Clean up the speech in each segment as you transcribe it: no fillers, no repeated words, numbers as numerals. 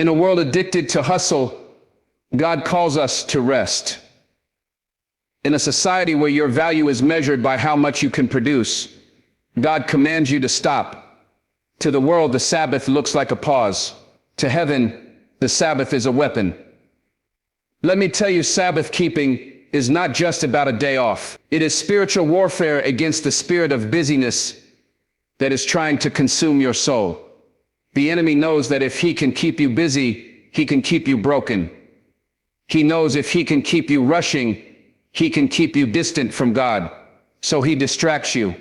In a world addicted to hustle, God calls us to rest. In a society where your value is measured by how much you can produce, God commands you to stop. To the world, the Sabbath looks like a pause. To heaven, the Sabbath is a weapon. Let me tell you, Sabbath-keeping is not just about a day off. It is spiritual warfare against the spirit of busyness that is trying to consume your soul. The enemy knows that if he can keep you busy, he can keep you broken. He knows if he can keep you rushing, he can keep you distant from God. So he distracts you.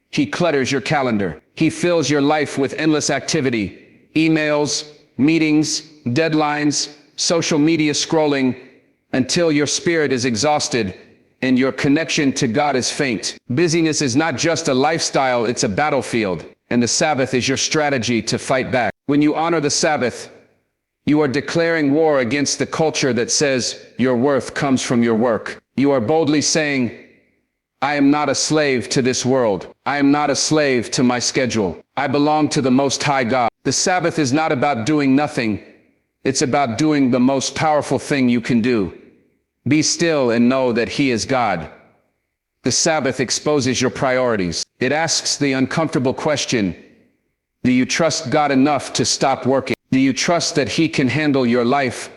He clutters your calendar. He fills your life with endless activity, emails, meetings, deadlines, social media scrolling, until your spirit is exhausted and your connection to God is faint. Busyness is not just a lifestyle, it's a battlefield, and the Sabbath is your strategy to fight back. When you honor the Sabbath, you are declaring war against the culture that says your worth comes from your work. You are boldly saying, I am not a slave to this world. I am not a slave to my schedule. I belong to the Most High God. The Sabbath is not about doing nothing. It's about doing the most powerful thing you can do. Be still and know that He is God. The Sabbath exposes your priorities. It asks the uncomfortable question, do you trust God enough to stop working? Do you trust that He can handle your life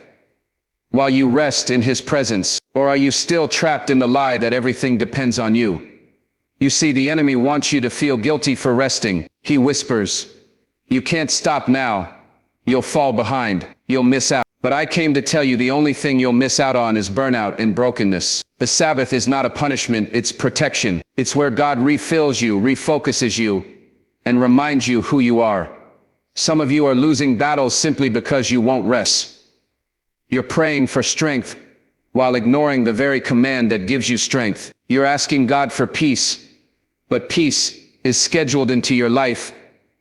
while you rest in His presence? Or are you still trapped in the lie that everything depends on you? You see, the enemy wants you to feel guilty for resting. He whispers, you can't stop now. You'll fall behind. You'll miss out. But I came to tell you the only thing you'll miss out on is burnout and brokenness. The Sabbath is not a punishment, it's protection. It's where God refills you, refocuses you, and reminds you who you are. Some of you are losing battles simply because you won't rest. You're praying for strength while ignoring the very command that gives you strength. You're asking God for peace, but peace is scheduled into your life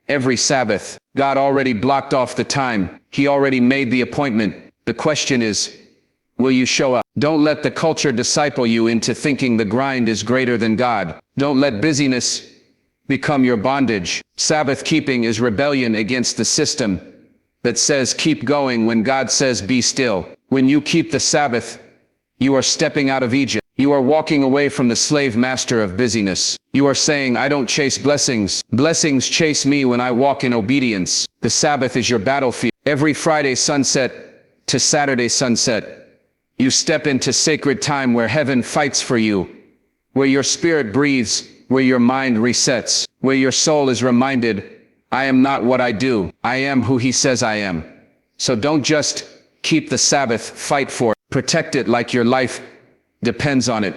every Sabbath. God already blocked off the time. He already made the appointment. The question is, will you show up? Don't let the culture disciple you into thinking the grind is greater than God. Don't let busyness become your bondage. Sabbath-keeping is rebellion against the system that says keep going when God says be still. When you keep the Sabbath, you are stepping out of Egypt. You are walking away from the slave master of busyness. You are saying, I don't chase blessings. Blessings chase me when I walk in obedience. The Sabbath is your battlefield. Every Friday sunset to Saturday sunset, you step into sacred time where heaven fights for you, where your spirit breathes, where your mind resets, where your soul is reminded, I am not what I do. I am who He says I am. So don't just keep the Sabbath, fight for it. Protect it like your life depends on it,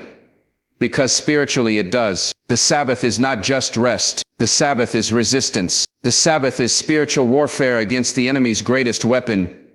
because spiritually it does. The Sabbath is not just rest. The Sabbath is resistance. The Sabbath is spiritual warfare against the enemy's greatest weapon,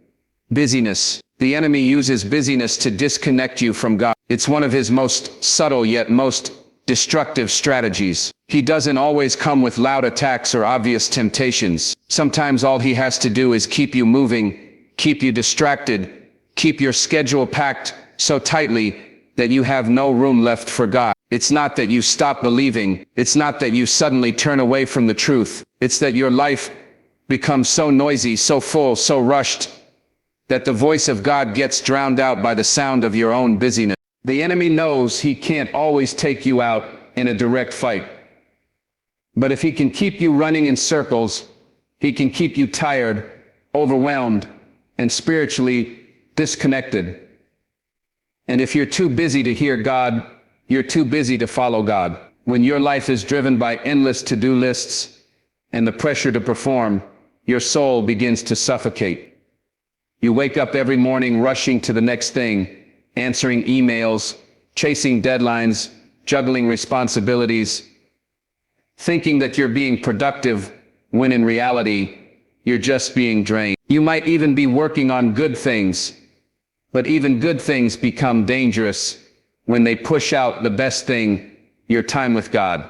busyness. The enemy uses busyness to disconnect you from God. It's one of his most subtle yet most destructive strategies. He doesn't always come with loud attacks or obvious temptations. Sometimes all he has to do is keep you moving, keep you distracted, keep your schedule packed so tightly that you have no room left for God. It's not that you stop believing. It's not that you suddenly turn away from the truth. It's that your life becomes so noisy, so full, so rushed, that the voice of God gets drowned out by the sound of your own busyness. The enemy knows he can't always take you out in a direct fight. But if he can keep you running in circles, he can keep you tired, overwhelmed, and spiritually disconnected. And if you're too busy to hear God, you're too busy to follow God. When your life is driven by endless to-do lists and the pressure to perform, your soul begins to suffocate. You wake up every morning rushing to the next thing, answering emails, chasing deadlines, juggling responsibilities, thinking that you're being productive when in reality, you're just being drained. You might even be working on good things, but even good things become dangerous when they push out the best thing, your time with God.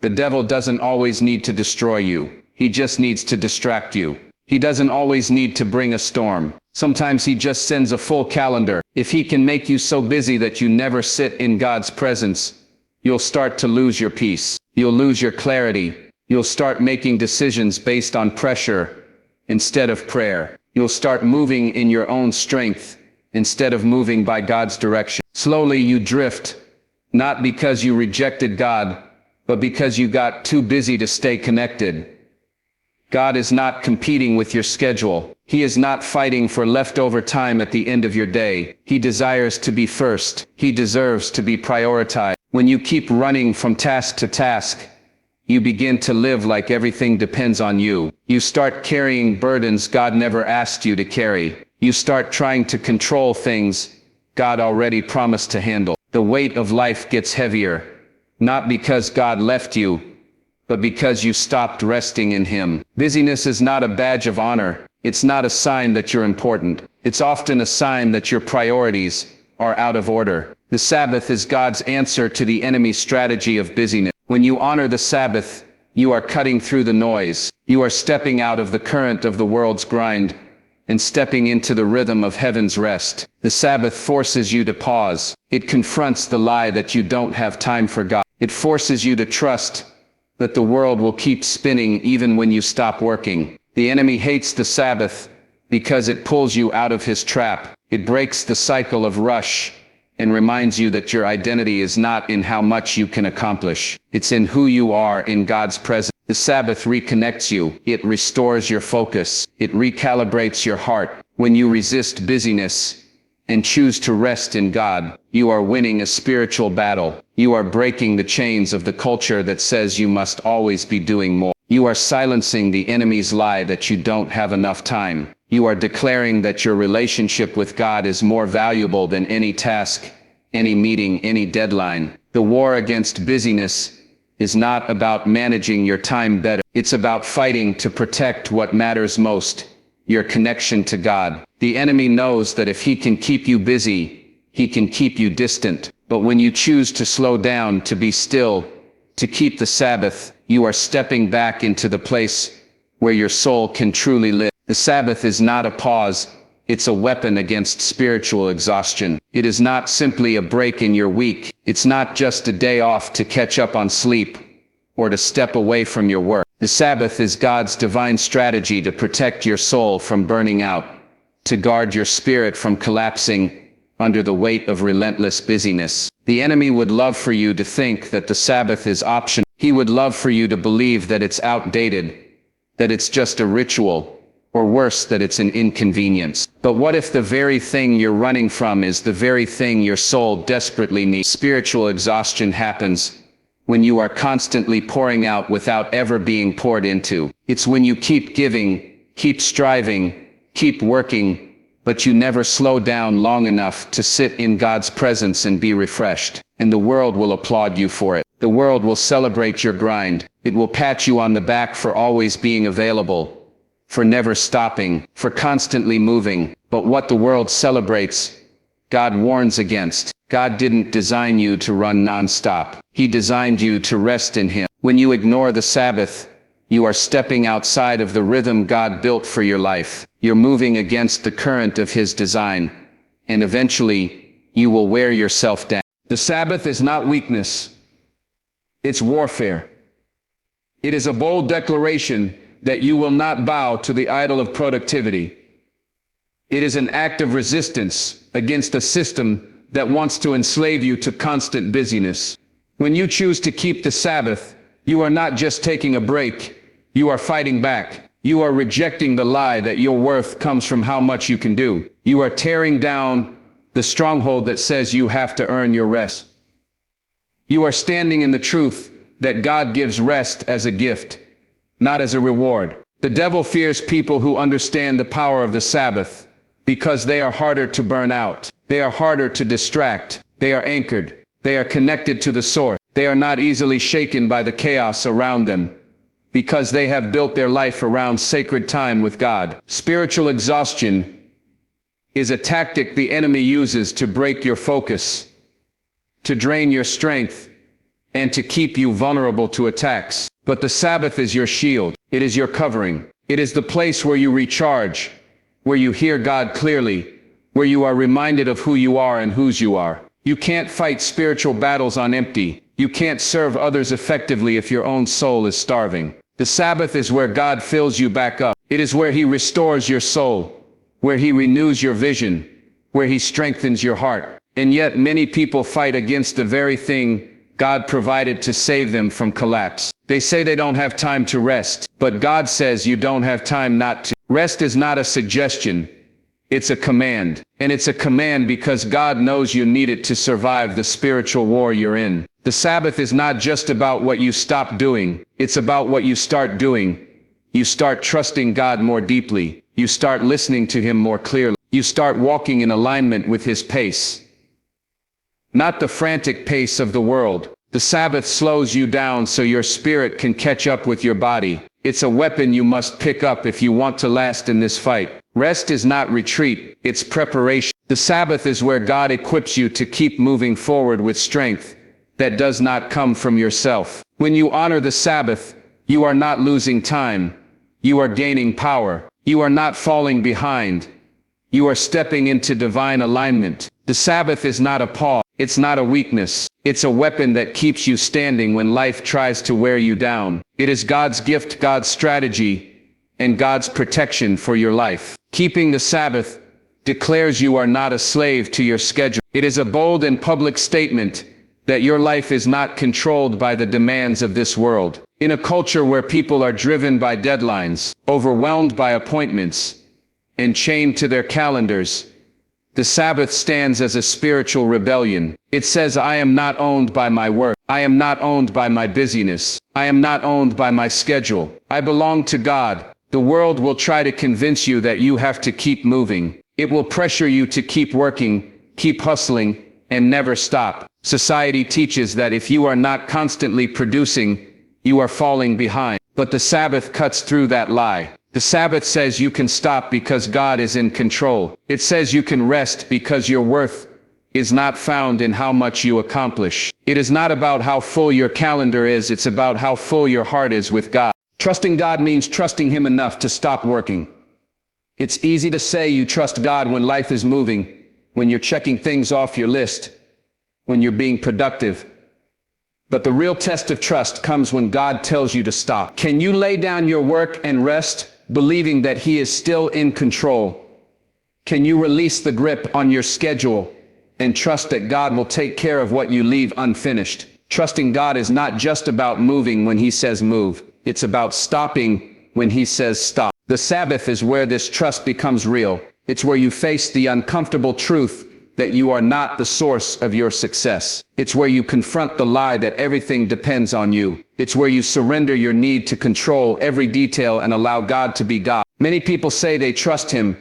The devil doesn't always need to destroy you. He just needs to distract you. He doesn't always need to bring a storm. Sometimes he just sends a full calendar. If he can make you so busy that you never sit in God's presence, you'll start to lose your peace. You'll lose your clarity. You'll start making decisions based on pressure instead of prayer. You'll start moving in your own strength instead of moving by God's direction. Slowly you drift, not because you rejected God, but because you got too busy to stay connected. God is not competing with your schedule. He is not fighting for leftover time at the end of your day. He desires to be first. He deserves to be prioritized. When you keep running from task to task, you begin to live like everything depends on you. You start carrying burdens God never asked you to carry. You start trying to control things God already promised to handle. The weight of life gets heavier, not because God left you, but because you stopped resting in Him. Busyness is not a badge of honor. It's not a sign that you're important. It's often a sign that your priorities are out of order. The Sabbath is God's answer to the enemy's strategy of busyness. When you honor the Sabbath, you are cutting through the noise. You are stepping out of the current of the world's grind and stepping into the rhythm of heaven's rest. The Sabbath forces you to pause. It confronts the lie that you don't have time for God. It forces you to trust that the world will keep spinning even when you stop working. The enemy hates the Sabbath because it pulls you out of his trap. It breaks the cycle of rush and reminds you that your identity is not in how much you can accomplish. It's in who you are in God's presence. The Sabbath reconnects you. It restores your focus. It recalibrates your heart. When you resist busyness and choose to rest in God, you are winning a spiritual battle. You are breaking the chains of the culture that says you must always be doing more. You are silencing the enemy's lie that you don't have enough time. You are declaring that your relationship with God is more valuable than any task, any meeting, any deadline. The war against busyness is not about managing your time better. It's about fighting to protect what matters most, your connection to God. The enemy knows that if he can keep you busy, he can keep you distant. But when you choose to slow down, to be still, to keep the Sabbath, you are stepping back into the place where your soul can truly live. The Sabbath is not a pause. It's a weapon against spiritual exhaustion. It is not simply a break in your week. It's not just a day off to catch up on sleep or to step away from your work. The Sabbath is God's divine strategy to protect your soul from burning out, to guard your spirit from collapsing under the weight of relentless busyness. The enemy would love for you to think that the Sabbath is optional. He would love for you to believe that it's outdated, that it's just a ritual, or worse, that it's an inconvenience. But what if the very thing you're running from is the very thing your soul desperately needs? Spiritual exhaustion happens when you are constantly pouring out without ever being poured into. It's when you keep giving, keep striving, keep working, but you never slow down long enough to sit in God's presence and be refreshed. And the world will applaud you for it. The world will celebrate your grind. It will pat you on the back for always being available, for never stopping, for constantly moving. But what the world celebrates, God warns against. God didn't design you to run nonstop. He designed you to rest in Him. When you ignore the Sabbath, you are stepping outside of the rhythm God built for your life. You're moving against the current of His design, and eventually, you will wear yourself down. The Sabbath is not weakness. It's warfare. It is a bold declaration that you will not bow to the idol of productivity. It is an act of resistance against a system that wants to enslave you to constant busyness. When you choose to keep the Sabbath, you are not just taking a break, you are fighting back. You are rejecting the lie that your worth comes from how much you can do. You are tearing down the stronghold that says you have to earn your rest. You are standing in the truth that God gives rest as a gift, not as a reward. The devil fears people who understand the power of the Sabbath because they are harder to burn out. They are harder to distract. They are anchored. They are connected to the source. They are not easily shaken by the chaos around them because they have built their life around sacred time with God. Spiritual exhaustion is a tactic the enemy uses to break your focus, to drain your strength, and to keep you vulnerable to attacks. But the Sabbath is your shield. It is your covering. It is the place where you recharge, where you hear God clearly, where you are reminded of who you are and whose you are. You can't fight spiritual battles on empty. You can't serve others effectively if your own soul is starving. The Sabbath is where God fills you back up. It is where He restores your soul. where he renews your vision, where he strengthens your heart. And yet many people fight against the very thing God provided to save them from collapse. They say they don't have time to rest, but God says you don't have time not to. Rest is not a suggestion, it's a command. And it's a command because God knows you need it to survive the spiritual war you're in. The Sabbath is not just about what you stop doing, it's about what you start doing. You start trusting God more deeply. You start listening to him more clearly. You start walking in alignment with his pace, not the frantic pace of the world. The Sabbath slows you down so your spirit can catch up with your body. It's a weapon you must pick up if you want to last in this fight. Rest is not retreat, it's preparation. The Sabbath is where God equips you to keep moving forward with strength that does not come from yourself. When you honor the Sabbath, you are not losing time. You are gaining power. You are not falling behind. You are stepping into divine alignment. The Sabbath is not a pause. It's not a weakness. It's a weapon that keeps you standing when life tries to wear you down. It is God's gift, God's strategy, and God's protection for your life. Keeping the Sabbath declares you are not a slave to your schedule. It is a bold and public statement that your life is not controlled by the demands of this world. In a culture where people are driven by deadlines, overwhelmed by appointments, and chained to their calendars, the Sabbath stands as a spiritual rebellion. It says, I am not owned by my work. I am not owned by my busyness. I am not owned by my schedule. I belong to God. The world will try to convince you that you have to keep moving. It will pressure you to keep working, keep hustling, and never stop. Society teaches that if you are not constantly producing, you are falling behind. But the Sabbath cuts through that lie. The Sabbath says you can stop because God is in control. It says you can rest because your worth is not found in how much you accomplish. It is not about how full your calendar is, it's about how full your heart is with God. Trusting God means trusting him enough to stop working. It's easy to say you trust God when life is moving, when you're checking things off your list, when you're being productive. But the real test of trust comes when God tells you to stop. Can you lay down your work and rest, believing that he is still in control? Can you release the grip on your schedule and trust that God will take care of what you leave unfinished? Trusting God is not just about moving when he says move. It's about stopping when he says stop. The Sabbath is where this trust becomes real. It's where you face the uncomfortable truth that you are not the source of your success. It's where you confront the lie that everything depends on you. It's where you surrender your need to control every detail and allow God to be God. Many people say they trust him,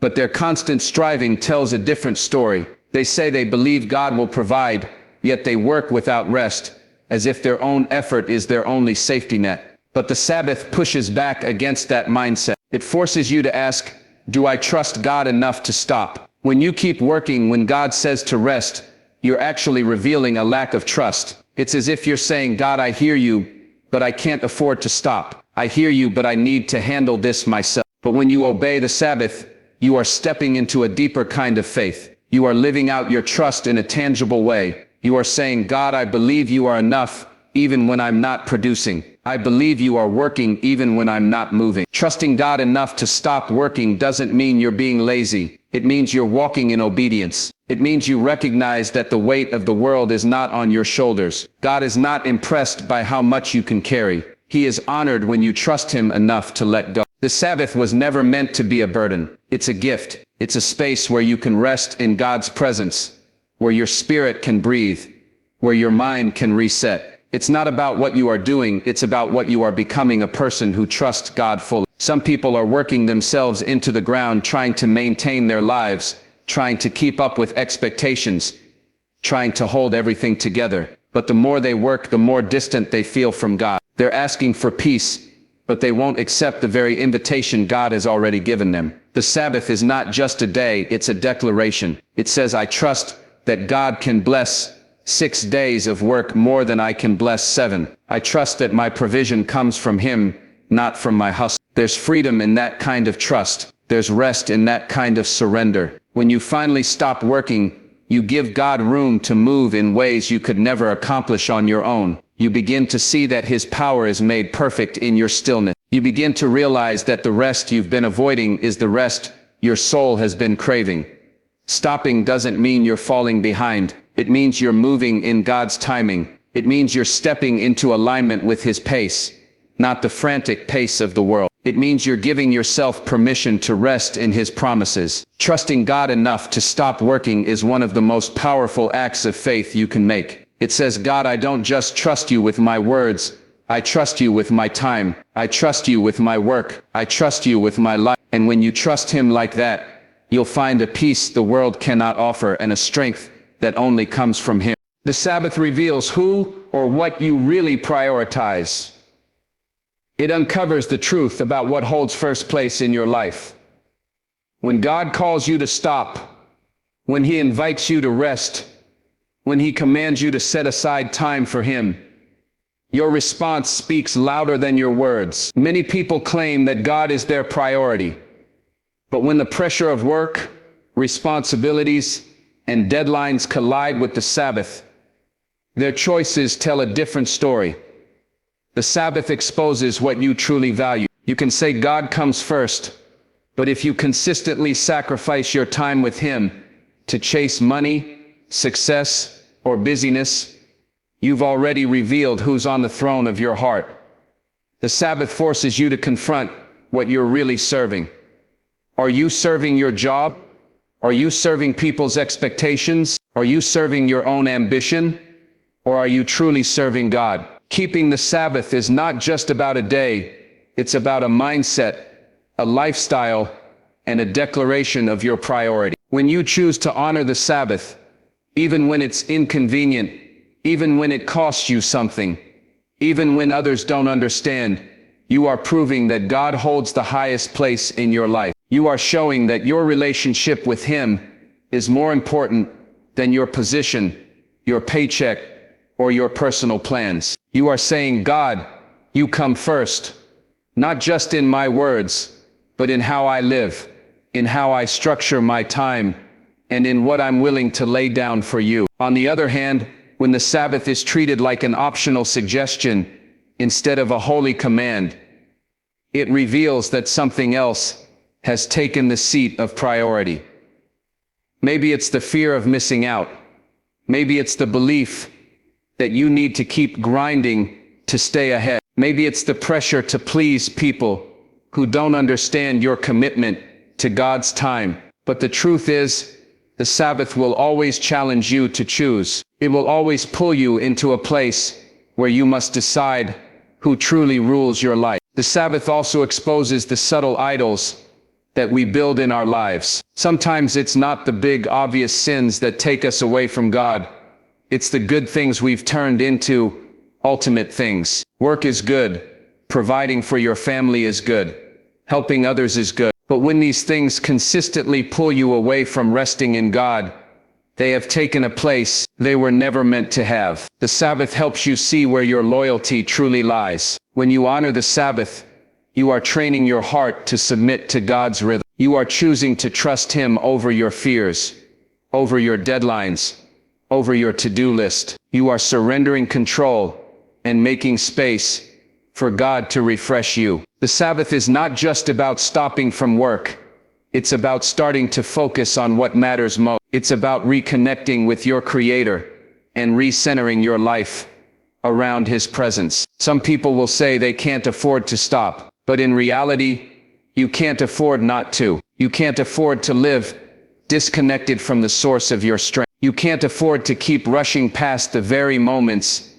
but their constant striving tells a different story. They say they believe God will provide, yet they work without rest, as if their own effort is their only safety net. But the Sabbath pushes back against that mindset. It forces you to ask, do I trust God enough to stop? When you keep working when God says to rest, you're actually revealing a lack of trust. It's as if you're saying, God, I hear you, but I can't afford to stop. I hear you, but I need to handle this myself. But when you obey the Sabbath, you are stepping into a deeper kind of faith. You are living out your trust in a tangible way. You are saying, God, I believe you are enough, even when I'm not producing. I believe you are working even when I'm not moving. Trusting God enough to stop working doesn't mean you're being lazy. It means you're walking in obedience. It means you recognize that the weight of the world is not on your shoulders. God is not impressed by how much you can carry. He is honored when you trust him enough to let go. The Sabbath was never meant to be a burden. It's a gift. It's a space where you can rest in God's presence, where your spirit can breathe, where your mind can reset. It's not about what you are doing, it's about what you are becoming, a person who trusts God fully. Some people are working themselves into the ground trying to maintain their lives, trying to keep up with expectations, trying to hold everything together. But the more they work, the more distant they feel from God. They're asking for peace, but they won't accept the very invitation God has already given them. The Sabbath is not just a day, it's a declaration. It says, I trust that God can bless 6 days of work more than I can bless 7. I trust that my provision comes from him, not from my hustle. There's freedom in that kind of trust. There's rest in that kind of surrender. When you finally stop working, you give God room to move in ways you could never accomplish on your own. You begin to see that his power is made perfect in your stillness. You begin to realize that the rest you've been avoiding is the rest your soul has been craving. Stopping doesn't mean you're falling behind. It means you're moving in God's timing. It means you're stepping into alignment with His pace, not the frantic pace of the world. It means you're giving yourself permission to rest in His promises. Trusting God enough to stop working is one of the most powerful acts of faith you can make. It says, God, I don't just trust you with my words. I trust you with my time. I trust you with my work. I trust you with my life. And when you trust Him like that, you'll find a peace the world cannot offer and a strength that only comes from Him. The Sabbath reveals who or what you really prioritize. It uncovers the truth about what holds first place in your life. When God calls you to stop, when He invites you to rest, when He commands you to set aside time for Him, your response speaks louder than your words. Many people claim that God is their priority, but when the pressure of work, responsibilities, and deadlines collide with the Sabbath, their choices tell a different story. The Sabbath exposes what you truly value. You can say God comes first, but if you consistently sacrifice your time with Him to chase money, success, or busyness, you've already revealed who's on the throne of your heart. The Sabbath forces you to confront what you're really serving. Are you serving your job? Are you serving people's expectations? Are you serving your own ambition? Or are you truly serving God? Keeping the Sabbath is not just about a day. It's about a mindset, a lifestyle, and a declaration of your priority. When you choose to honor the Sabbath, even when it's inconvenient, even when it costs you something, even when others don't understand, you are proving that God holds the highest place in your life. You are showing that your relationship with Him is more important than your position, your paycheck, or your personal plans. You are saying, God, you come first, not just in my words, but in how I live, in how I structure my time, and in what I'm willing to lay down for you. On the other hand, when the Sabbath is treated like an optional suggestion instead of a holy command, it reveals that something else has taken the seat of priority. Maybe it's the fear of missing out. Maybe it's the belief that you need to keep grinding to stay ahead. Maybe it's the pressure to please people who don't understand your commitment to God's time. But the truth is, the Sabbath will always challenge you to choose. It will always pull you into a place where you must decide who truly rules your life. The Sabbath also exposes the subtle idols that we build in our lives. Sometimes it's not the big, obvious sins that take us away from God. It's the good things we've turned into ultimate things. Work is good. Providing for your family is good. Helping others is good. But when these things consistently pull you away from resting in God, they have taken a place they were never meant to have. The Sabbath helps you see where your loyalty truly lies. When you honor the Sabbath, you are training your heart to submit to God's rhythm. You are choosing to trust Him over your fears, over your deadlines, over your to-do list. You are surrendering control and making space for God to refresh you. The Sabbath is not just about stopping from work. It's about starting to focus on what matters most. It's about reconnecting with your Creator and recentering your life around His presence. Some people will say they can't afford to stop, but in reality, you can't afford not to. You can't afford to live disconnected from the source of your strength. You can't afford to keep rushing past the very moments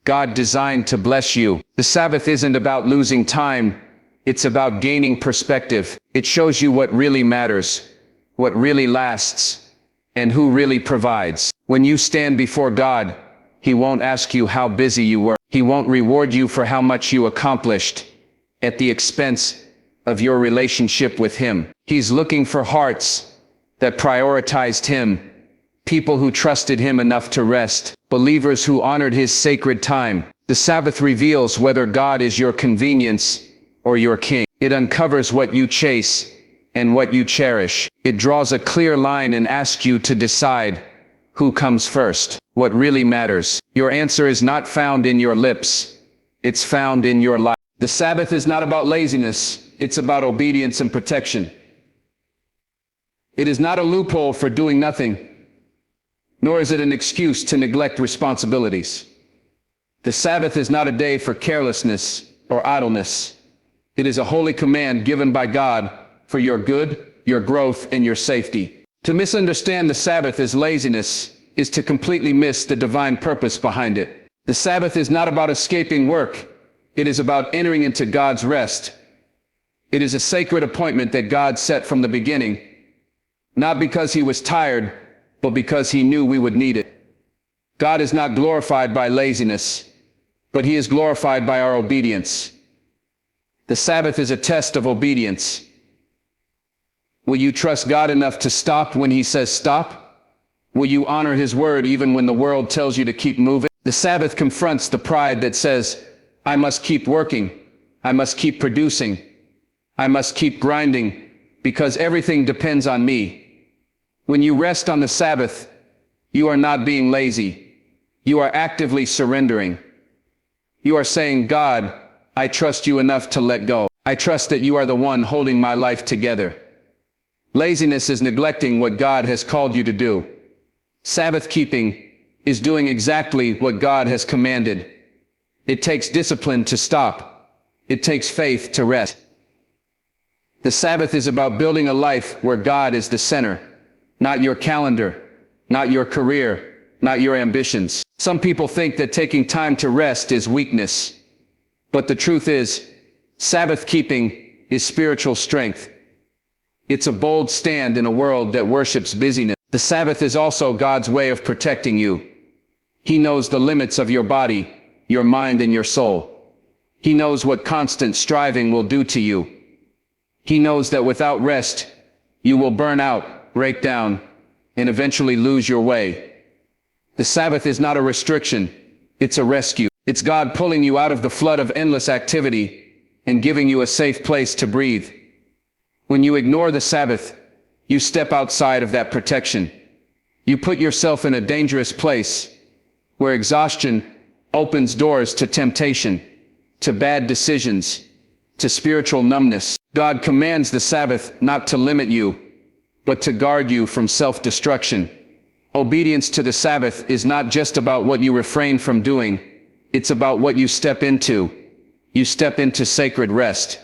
God designed to bless you. The Sabbath isn't about losing time. It's about gaining perspective. It shows you what really matters, what really lasts, and who really provides. When you stand before God, He won't ask you how busy you were. He won't reward you for how much you accomplished at the expense of your relationship with Him. He's looking for hearts that prioritized Him, people who trusted Him enough to rest, believers who honored His sacred time. The Sabbath reveals whether God is your convenience or your king. It uncovers what you chase and what you cherish. It draws a clear line and asks you to decide who comes first, what really matters. Your answer is not found in your lips. It's found in your life. The Sabbath is not about laziness. It's about obedience and protection. It is not a loophole for doing nothing, nor is it an excuse to neglect responsibilities. The Sabbath is not a day for carelessness or idleness. It is a holy command given by God for your good, your growth, and your safety. To misunderstand the Sabbath as laziness is to completely miss the divine purpose behind it. The Sabbath is not about escaping work. It is about entering into God's rest. It is a sacred appointment that God set from the beginning, not because he was tired, but because he knew we would need it. God is not glorified by laziness, but he is glorified by our obedience. The Sabbath is a test of obedience. Will you trust God enough to stop when he says stop? Will you honor his word even when the world tells you to keep moving? The Sabbath confronts the pride that says, I must keep working, I must keep producing, I must keep grinding, because everything depends on me. When you rest on the Sabbath, you are not being lazy. You are actively surrendering. You are saying, God, I trust you enough to let go. I trust that you are the one holding my life together. Laziness is neglecting what God has called you to do. Sabbath-keeping is doing exactly what God has commanded. It takes discipline to stop. It takes faith to rest. The Sabbath is about building a life where God is the center, not your calendar, not your career, not your ambitions. Some people think that taking time to rest is weakness. But the truth is, Sabbath-keeping is spiritual strength. It's a bold stand in a world that worships busyness. The Sabbath is also God's way of protecting you. He knows the limits of your body, your mind, and your soul. He knows what constant striving will do to you. He knows that without rest, you will burn out, break down, and eventually lose your way. The Sabbath is not a restriction, it's a rescue. It's God pulling you out of the flood of endless activity and giving you a safe place to breathe. When you ignore the Sabbath, you step outside of that protection. You put yourself in a dangerous place where exhaustion opens doors to temptation, to bad decisions, to spiritual numbness. God commands the Sabbath not to limit you, but to guard you from self-destruction. Obedience to the Sabbath is not just about what you refrain from doing, it's about what you step into. You step into sacred rest.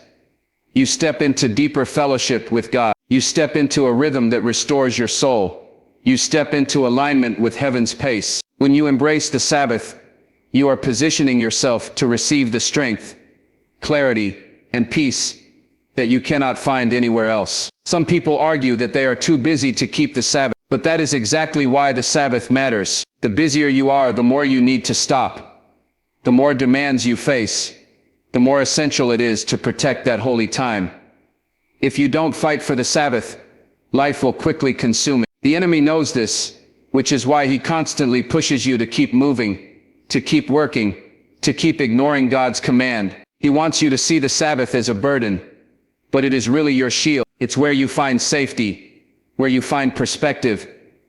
You step into deeper fellowship with God. You step into a rhythm that restores your soul. You step into alignment with heaven's pace. When you embrace the Sabbath, you are positioning yourself to receive the strength, clarity, and peace that you cannot find anywhere else. Some people argue that they are too busy to keep the Sabbath, but that is exactly why the Sabbath matters. The busier you are, the more you need to stop. The more demands you face, the more essential it is to protect that holy time. If you don't fight for the Sabbath, life will quickly consume it. The enemy knows this, which is why he constantly pushes you to keep moving, to keep working, to keep ignoring God's command. He wants you to see the Sabbath as a burden, but it is really your shield. It's where you find safety, where you find perspective,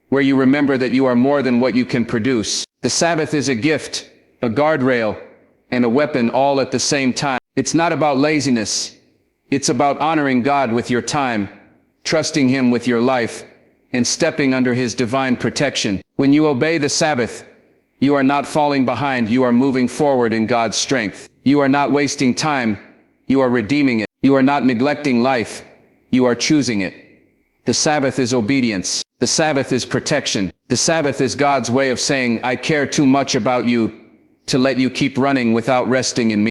where you remember that you are more than what you can produce. The Sabbath is a gift, a guardrail, and a weapon all at the same time. It's not about laziness. It's about honoring God with your time, trusting him with your life, and stepping under his divine protection. When you obey the Sabbath, you are not falling behind, you are moving forward in God's strength. You are not wasting time, you are redeeming it. You are not neglecting life, you are choosing it. The Sabbath is obedience. The Sabbath is protection. The Sabbath is God's way of saying, I care too much about you to let you keep running without resting in me.